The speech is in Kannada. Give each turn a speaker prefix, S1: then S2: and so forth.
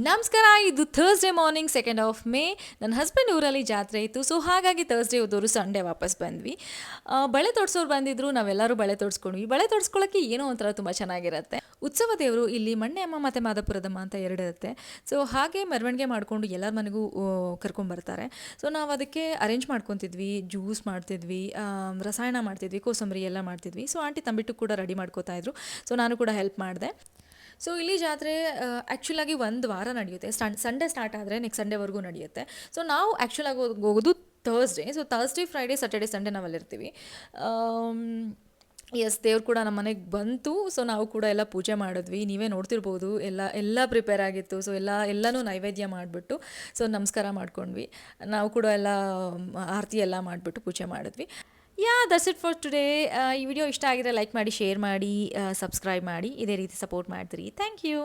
S1: ನಮಸ್ಕಾರ. ಇದು Thursday morning 2nd of May. ನನ್ನ ಹಸ್ಬೆಂಡ್ ಊರಲ್ಲಿ ಜಾತ್ರೆ ಇತ್ತು, ಸೊ ಹಾಗಾಗಿ ಥರ್ಸ್ಡೇ ಹೋದವರು ಸಂಡೇ ವಾಪಸ್ ಬಂದ್ವಿ. ಬಳೆ ತೊಡ್ಸೋರು ಬಂದಿದ್ರು, ನಾವೆಲ್ಲರೂ ಬಳೆ ತೊಡ್ಸ್ಕೊಂಡ್ವಿ. ಬಳೆ ತೊಡ್ಸ್ಕೊಳ್ಳೋಕ್ಕೆ ಏನೋ ಒಂಥರ ತುಂಬ ಚೆನ್ನಾಗಿರುತ್ತೆ. ಉತ್ಸವ ದೇವರು ಇಲ್ಲಿ ಮಣ್ಣೆ ಅಮ್ಮ ಮತ್ತು ಮಾದಪುರದಮ್ಮ ಅಂತ ಎರಡಿರುತ್ತೆ. ಸೊ ಹಾಗೆ ಮೆರವಣಿಗೆ ಮಾಡಿಕೊಂಡು ಎಲ್ಲರ ಮನೆಗೂ ಕರ್ಕೊಂಬರ್ತಾರೆ. ಸೊ ನಾವು ಅದಕ್ಕೆ ಅರೇಂಜ್ ಮಾಡ್ಕೊತಿದ್ವಿ, ಜ್ಯೂಸ್ ಮಾಡ್ತಿದ್ವಿ, ರಸಾಯನ ಮಾಡ್ತಿದ್ವಿ, ಕೋಸಂಬರಿ ಎಲ್ಲ ಮಾಡ್ತಿದ್ವಿ. ಸೊ ಆಂಟಿ ತಂಬಿಟ್ಟು ಕೂಡ ರೆಡಿ ಮಾಡ್ಕೋತಾ ಇದ್ರು. ಸೊ ನಾನು ಕೂಡ ಹೆಲ್ಪ್ ಮಾಡಿದೆ. ಸೊ ಇಲ್ಲಿ ಜಾತ್ರೆ ಆ್ಯಕ್ಚುಲಾಗಿ ಒಂದು ವಾರ ನಡೆಯುತ್ತೆ. ಸಂಡೇ ಸ್ಟಾರ್ಟ್ ಆದರೆ ನೆಕ್ಸ್ಟ್ ಸಂಡೇವರೆಗೂ ನಡೆಯುತ್ತೆ. ಸೊ ನಾವು ಆ್ಯಕ್ಚುಲಾಗಿ ಹೋಗೋದು Thursday. So Thursday, Friday, Saturday, Sunday ನಾವಲ್ಲಿರ್ತೀವಿ. ಎಸ್, ದೇವ್ರು ಕೂಡ ನಮ್ಮ ಮನೆಗೆ ಬಂತು. ಸೊ ನಾವು ಕೂಡ ಎಲ್ಲ ಪೂಜೆ ಮಾಡಿದ್ವಿ. ನೀವೇ ನೋಡ್ತಿರ್ಬೋದು, ಎಲ್ಲ ಪ್ರಿಪೇರ್ ಆಗಿತ್ತು. ಸೊ ಎಲ್ಲನೂ ನೈವೇದ್ಯ ಮಾಡಿಬಿಟ್ಟು ಸೊ ನಮಸ್ಕಾರ ಮಾಡ್ಕೊಂಡ್ವಿ. ನಾವು ಕೂಡ ಎಲ್ಲ ಆರತಿ ಎಲ್ಲ ಮಾಡಿಬಿಟ್ಟು ಪೂಜೆ ಮಾಡಿದ್ವಿ. That's it for today. ಈ ವಿಡಿಯೋ ಇಷ್ಟ ಆಗಿದ್ರೆ ಲೈಕ್ ಮಾಡಿ, ಶೇರ್ ಮಾಡಿ, ಸಬ್ಸ್ಕ್ರೈಬ್ ಮಾಡಿ. ಇದೇ ರೀತಿ ಸಪೋರ್ಟ್ ಮಾಡ್ತೀರಿ. Thank you.